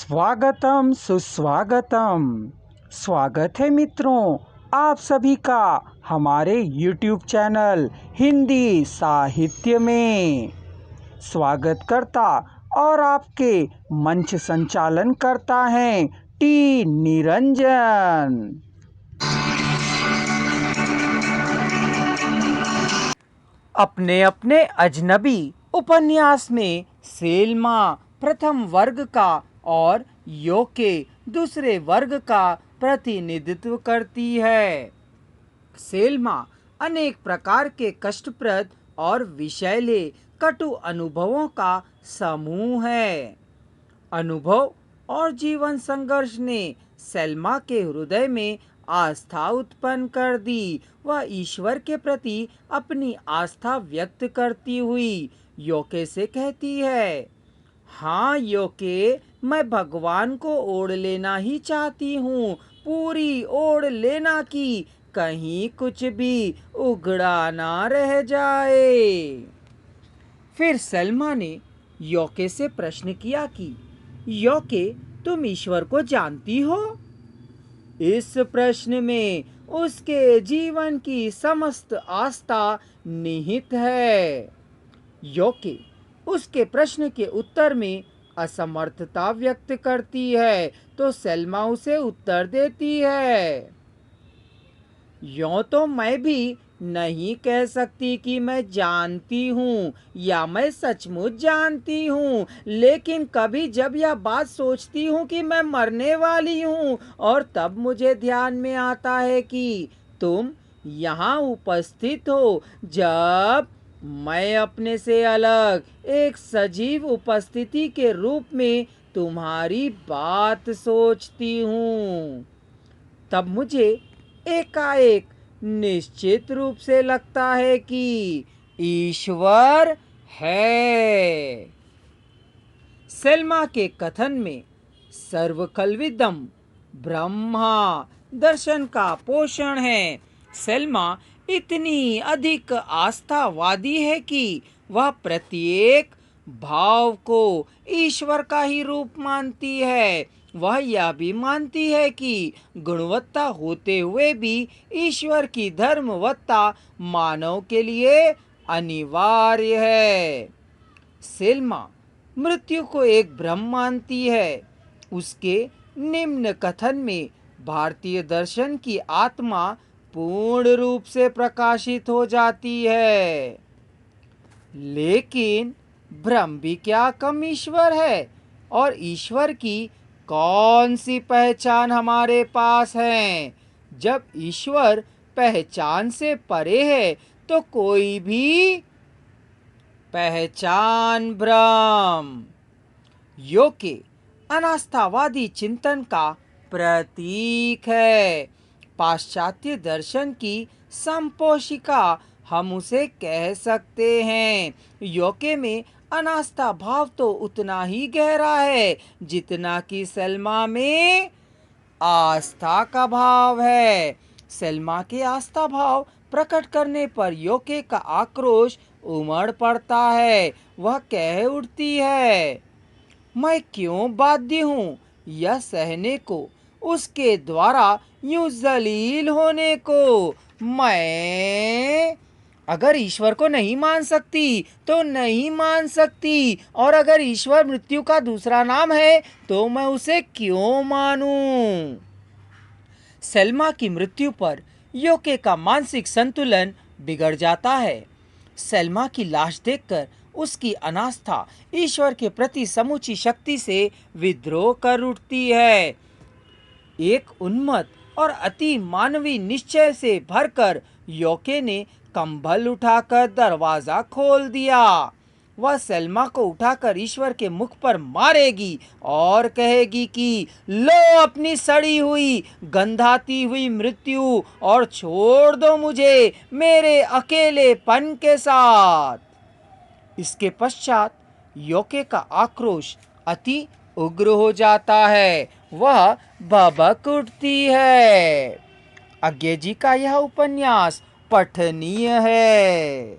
स्वागतम सुस्वागतम। स्वागत है मित्रों आप सभी का हमारे YouTube चैनल हिंदी साहित्य में। स्वागत करता और आपके मंच संचालन करता है टी निरंजन। अपने अपने अजनबी उपन्यास में सेल्मा प्रथम वर्ग का और योके दूसरे वर्ग का प्रतिनिधित्व करती है। सेल्मा अनेक प्रकार के कष्टप्रद और विषैले कटु अनुभवों का समूह है। अनुभव और जीवन संघर्ष ने सेल्मा के हृदय में आस्था उत्पन्न कर दी। वह ईश्वर के प्रति अपनी आस्था व्यक्त करती हुई योके से कहती है, हाँ योके, मैं भगवान को ओढ़ लेना ही चाहती हूँ, पूरी ओढ़ लेना कि कहीं कुछ भी उघड़ा ना रह जाए। फिर सेल्मा ने योके से प्रश्न किया कि योके, तुम ईश्वर को जानती हो? इस प्रश्न में उसके जीवन की समस्त आस्था निहित है। योके उसके प्रश्न के उत्तर में असमर्थता व्यक्त करती है तो सेल्मा उसे उत्तर देती है, यूं तो मैं भी नहीं कह सकती कि मैं जानती हूँ या मैं सचमुच जानती हूँ, लेकिन कभी जब यह बात सोचती हूँ कि मैं मरने वाली हूँ और तब मुझे ध्यान में आता है कि तुम यहाँ उपस्थित हो, जब मैं अपने से अलग एक सजीव उपस्थिति के रूप में तुम्हारी बात सोचती हूँ, तब मुझे एकाएक निश्चित रूप से लगता है कि ईश्वर है। सेल्मा के कथन में सर्वकल्विदम ब्रह्मा दर्शन का पोषण है। सेल्मा इतनी अधिक आस्थावादी है कि वह प्रत्येक भाव को ईश्वर का ही रूप मानती है। वह यह भी मानती है कि गुणवत्ता होते हुए भी ईश्वर की धर्मवत्ता मानव के लिए अनिवार्य है। सेल्मा मृत्यु को एक भ्रम मानती है। उसके निम्न कथन में भारतीय दर्शन की आत्मा पूर्ण रूप से प्रकाशित हो जाती है। लेकिन भ्रम भी क्या कम ईश्वर है, और ईश्वर की कौन सी पहचान हमारे पास है? जब ईश्वर पहचान से परे है तो कोई भी पहचान भ्रम। योके अनास्थावादी चिंतन का प्रतीक है। पाश्चात्य दर्शन की संपोषिका हम उसे कह सकते हैं। योके में अनास्था भाव तो उतना ही गहरा है जितना कि सेल्मा में आस्था का भाव है। सेल्मा के आस्था भाव प्रकट करने पर योके का आक्रोश उमड़ पड़ता है। वह कह उठती है, मैं क्यों बाध्य हूँ यह सहने को, उसके द्वारा यूं जलील होने को। मैं अगर ईश्वर को नहीं मान सकती तो नहीं मान सकती, और अगर ईश्वर मृत्यु का दूसरा नाम है तो मैं उसे क्यों मानूं? सेल्मा की मृत्यु पर योके का मानसिक संतुलन बिगड़ जाता है। सेल्मा की लाश देखकर उसकी अनास्था ईश्वर के प्रति समूची शक्ति से विद्रोह कर उठती है। एक उन्मत्त और अति मानवीय निश्चय से भरकर योके ने कंबल उठाकर दरवाजा खोल दिया। वह सेल्मा को उठाकर ईश्वर के मुख पर मारेगी और कहेगी कि लो अपनी सड़ी हुई गंधाती हुई मृत्यु और छोड़ दो मुझे मेरे अकेलेपन के साथ। इसके पश्चात योके का आक्रोश अति उग्र हो जाता है। वह भभक उठती है। अज्ञे जी का यह उपन्यास पठनीय है।